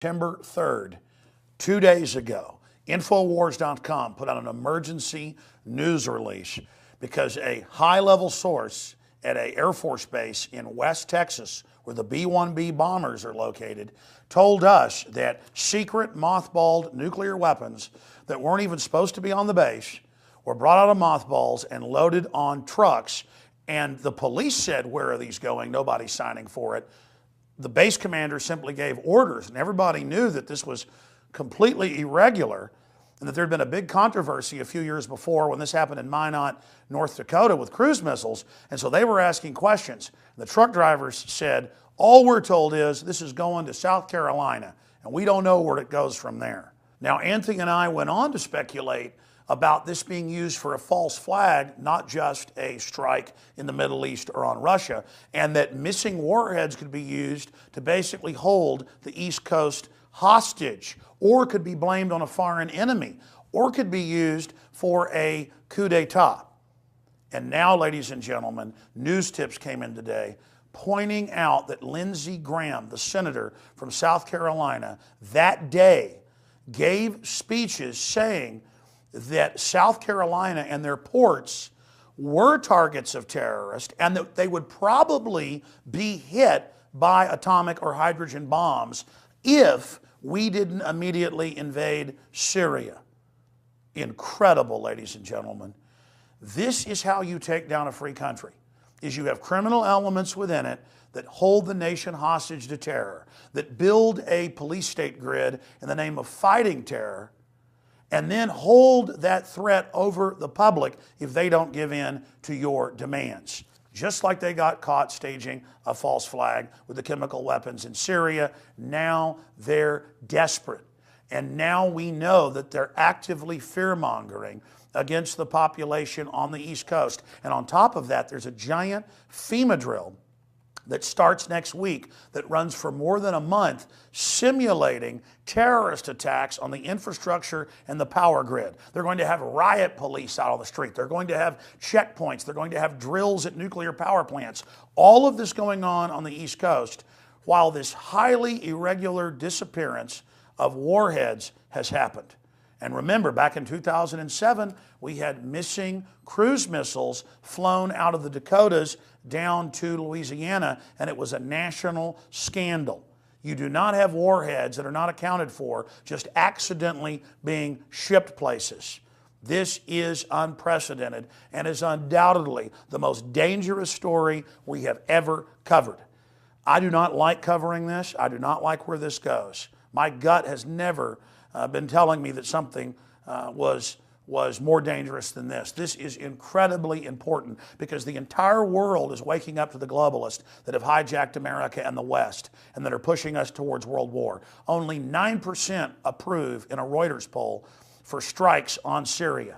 September 3rd, 2 days ago, Infowars.com put out an emergency news release because a high-level source at an Air Force base in West Texas, where the B-1B bombers are located, told us that secret mothballed nuclear weapons that weren't even supposed to be on the base were brought out of mothballs and loaded on trucks. And the police said, "Where are these going?" Nobody's signing for it. The base commander simply gave orders, and everybody knew that this was completely irregular and that there had been a big controversy a few years before when this happened in Minot, North Dakota with cruise missiles. And so they were asking questions. The truck drivers said, "All we're told is this is going to South Carolina, and we don't know where it goes from there." Now, Anthony and I went on to speculate about this being used for a false flag, not just a strike in the Middle East or on Russia, and that missing warheads could be used to basically hold the East Coast hostage, or could be blamed on a foreign enemy, or could be used for a coup d'etat. And now, ladies and gentlemen, news tips came in today pointing out that Lindsey Graham, the senator from South Carolina, that day gave speeches saying that South Carolina and their ports were targets of terrorists and that they would probably be hit by atomic or hydrogen bombs if we didn't immediately invade Syria. Incredible, ladies and gentlemen. This is how you take down a free country, is you have criminal elements within it that hold the nation hostage to terror, that build a police state grid in the name of fighting terror, and then hold that threat over the public if they don't give in to your demands. Just like they got caught staging a false flag with the chemical weapons in Syria, now they're desperate. And now we know that they're actively fear-mongering against the population on the East Coast. And on top of that, there's a giant FEMA drill that starts next week that runs for more than a month, simulating terrorist attacks on the infrastructure and the power grid. They're going to have riot police out on the street. They're going to have checkpoints. They're going to have drills at nuclear power plants. All of this going on the East Coast while this highly irregular disappearance of warheads has happened. And remember, back in 2007, we had missing cruise missiles flown out of the Dakotas down to Louisiana, and it was a national scandal. You do not have warheads that are not accounted for just accidentally being shipped places. This is unprecedented and is undoubtedly the most dangerous story we have ever covered. I do not like covering this. I do not like where this goes. My gut has never been telling me that something was more dangerous than this. This is incredibly important because the entire world is waking up to the globalists that have hijacked America and the West and that are pushing us towards world war. Only 9% approve in a Reuters poll for strikes on Syria.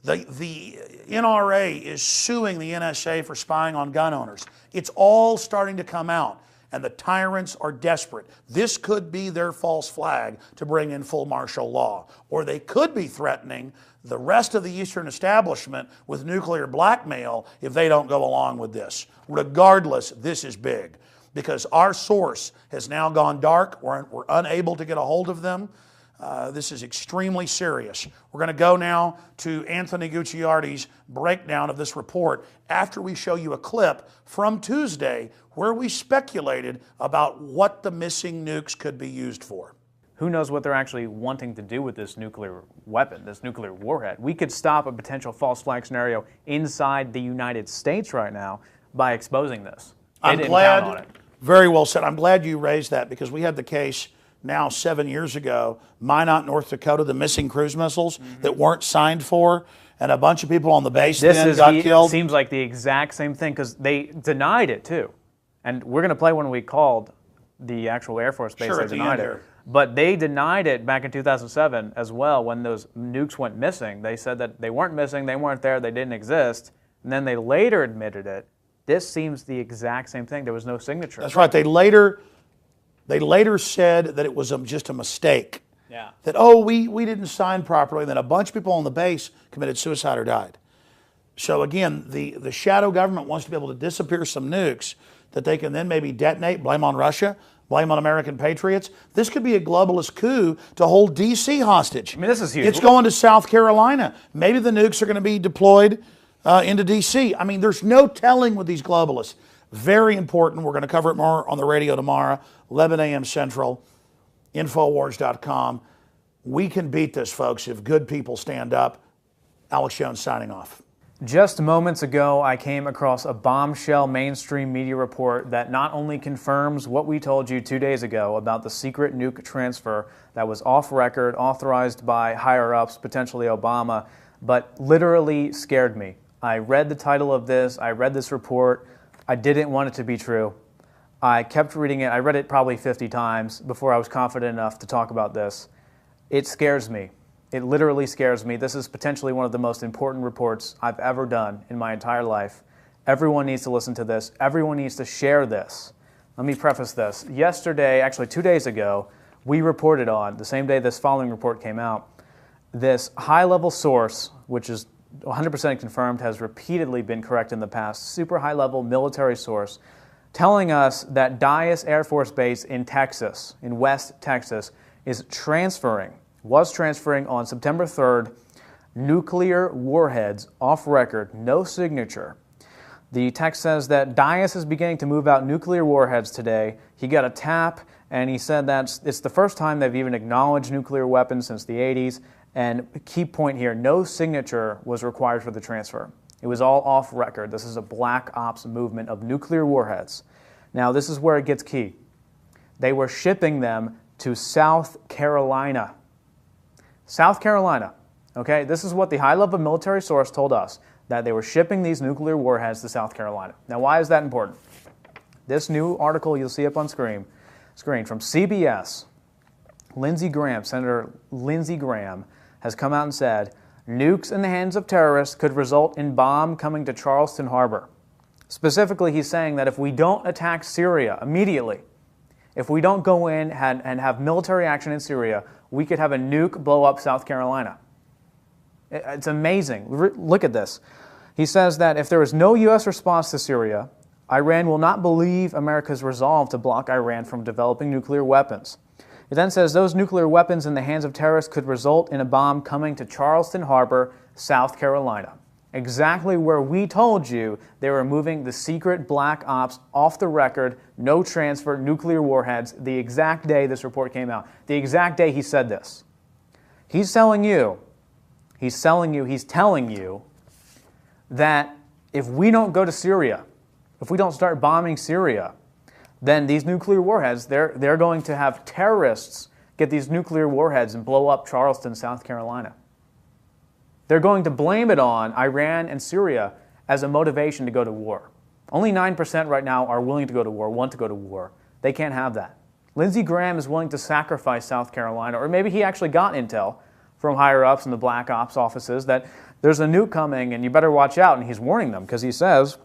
The NRA is suing the NSA for spying on gun owners. It's all starting to come out. And the tyrants are desperate. This could be their false flag to bring in full martial law. Or they could be threatening the rest of the Eastern establishment with nuclear blackmail if they don't go along with this. Regardless, this is big because our source has now gone dark. We're unable to get a hold of them. This is extremely serious. We're going to go now to Anthony Gucciardi's breakdown of this report after we show you a clip from Tuesday where we speculated about what the missing nukes could be used for. Who knows what they're actually wanting to do with this nuclear weapon, this nuclear warhead? We could stop a potential false flag scenario inside the United States right now by exposing this. I'm glad, very well said. I'm glad you raised that because we had the case now 7 years ago, Minot, North Dakota, the missing cruise missiles that weren't signed for, and a bunch of people on the base then got killed. It seems like the exact same thing because they denied it too. And we're going to play when we called the actual Air Force base. Sure, they denied it. But they denied it back in 2007 as well when those nukes went missing. They said that they weren't missing, they weren't there, they didn't exist. And then they later admitted it. This seems the exact same thing. There was no signature. That's right. They later said that it was just a mistake. Yeah. That, oh, we didn't sign properly. And then a bunch of people on the base committed suicide or died. So again, the shadow government wants to be able to disappear some nukes that they can then maybe detonate, blame on Russia, blame on American patriots. This could be a globalist coup to hold D.C. hostage. I mean, this is huge. It's going to South Carolina. Maybe the nukes are going to be deployed into D.C. I mean, there's no telling with these globalists. Very important. We're going to cover it more on the radio tomorrow, 11 a.m. Central, Infowars.com. We can beat this, folks, if good people stand up. Alex Jones signing off. Just moments ago, I came across a bombshell mainstream media report that not only confirms what we told you 2 days ago about the secret nuke transfer that was off record, authorized by higher-ups, potentially Obama, but literally scared me. I read the title of this, I read this report, I didn't want it to be true. I kept reading it, I read it probably 50 times before I was confident enough to talk about this. It scares me. It literally scares me. This is potentially one of the most important reports I've ever done in my entire life. Everyone needs to listen to this. Everyone needs to share this. Let me preface this. Yesterday, actually 2 days ago, we reported on, the same day this following report came out, this high-level source, which is 100% confirmed, has repeatedly been correct in the past, super high-level military source, telling us that Dyess Air Force Base in Texas, in West Texas, was transferring on September 3rd nuclear warheads off record, no signature. The text says that Dyess is beginning to move out nuclear warheads today. He got a tap, and he said that it's the first time they've even acknowledged nuclear weapons since the 80s. And key point here, no signature was required for the transfer. It was all off record. This is a black ops movement of nuclear warheads. Now, this is where it gets key. They were shipping them to South Carolina. South Carolina, okay? This is what the high-level military source told us, that they were shipping these nuclear warheads to South Carolina. Now, why is that important? This new article you'll see up on screen from CBS, Senator Lindsey Graham, has come out and said, nukes in the hands of terrorists could result in bomb coming to Charleston Harbor. Specifically, he's saying that if we don't attack Syria immediately, if we don't go in and have military action in Syria, we could have a nuke blow up South Carolina. It's amazing. Look at this. He says that if there is no U.S. response to Syria, Iran will not believe America's resolve to block Iran from developing nuclear weapons. It then says those nuclear weapons in the hands of terrorists could result in a bomb coming to Charleston Harbor, South Carolina. Exactly where we told you they were moving the secret black ops off the record, no transfer, nuclear warheads, the exact day this report came out. The exact day he said this. He's telling you that if we don't go to Syria, if we don't start bombing Syria, then these nuclear warheads, they're going to have terrorists get these nuclear warheads and blow up Charleston, South Carolina. They're going to blame it on Iran and Syria as a motivation to go to war. Only 9% right now are willing to go to war, want to go to war. They can't have that. Lindsey Graham is willing to sacrifice South Carolina, or maybe he actually got intel from higher-ups in the black ops offices that there's a nuke coming and you better watch out, and he's warning them because he says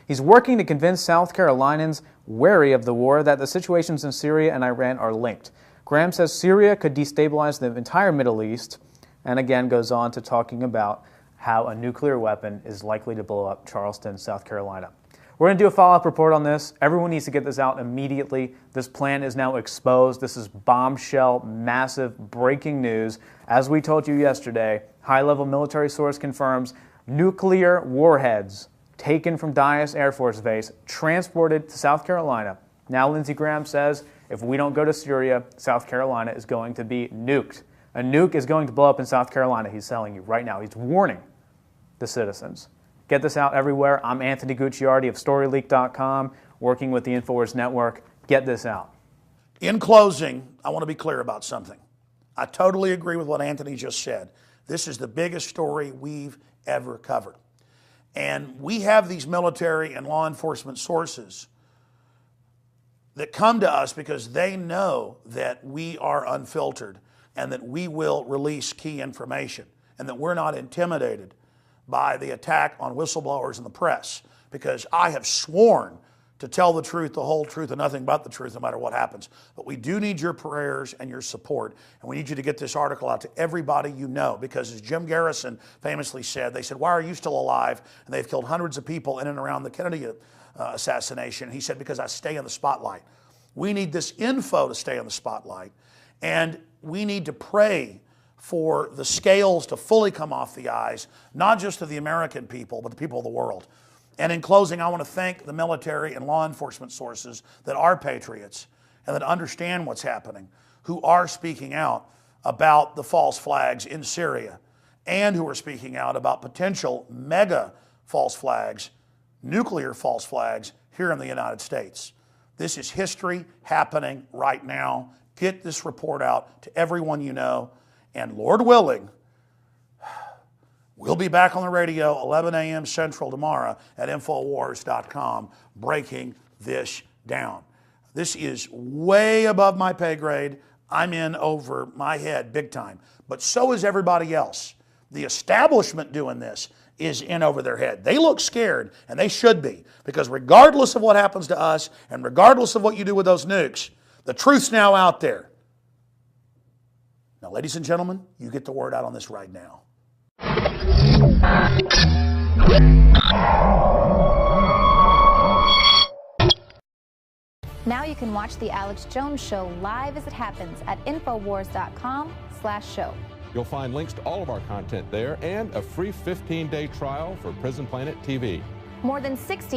he's working to convince South Carolinians wary of the war that the situations in Syria and Iran are linked. Graham says Syria could destabilize the entire Middle East, and again goes on to talking about how a nuclear weapon is likely to blow up Charleston, South Carolina. We're going to do a follow-up report on this. Everyone needs to get this out immediately. This plan is now exposed. This is bombshell, massive, breaking news. As we told you yesterday, high-level military source confirms nuclear warheads taken from Dyess Air Force Base, transported to South Carolina. Now Lindsey Graham says if we don't go to Syria, South Carolina is going to be nuked. A nuke is going to blow up in South Carolina, he's telling you right now. He's warning the citizens. Get this out everywhere. I'm Anthony Gucciardi of StoryLeak.com, working with the InfoWars Network. Get this out. In closing, I want to be clear about something. I totally agree with what Anthony just said. This is the biggest story we've ever covered. And we have these military and law enforcement sources that come to us because they know that we are unfiltered and that we will release key information and that we're not intimidated by the attack on whistleblowers in the press, because I have sworn to tell the truth, the whole truth, and nothing but the truth, no matter what happens. But we do need your prayers and your support, and we need you to get this article out to everybody you know, because as Jim Garrison famously said, they said, why are you still alive? And they've killed hundreds of people in and around the Kennedy assassination. He said, because I stay in the spotlight. We need this info to stay in the spotlight, and we need to pray for the scales to fully come off the eyes, not just of the American people, but the people of the world. And in closing, I want to thank the military and law enforcement sources that are patriots and that understand what's happening, who are speaking out about the false flags in Syria, and who are speaking out about potential mega false flags, nuclear false flags here in the United States. This is history happening right now. Get this report out to everyone you know, and Lord willing, we'll be back on the radio 11 a.m. Central tomorrow at Infowars.com breaking this down. This is way above my pay grade. I'm in over my head big time. But so is everybody else. The establishment doing this is in over their head. They look scared, and they should be, because regardless of what happens to us and regardless of what you do with those nukes, the truth's now out there. Now, ladies and gentlemen, you get the word out on this right now. Now you can watch The Alex Jones Show live as it happens at Infowars.com/show. You'll find links to all of our content there and a free 15-day trial for Prison Planet TV. More than 60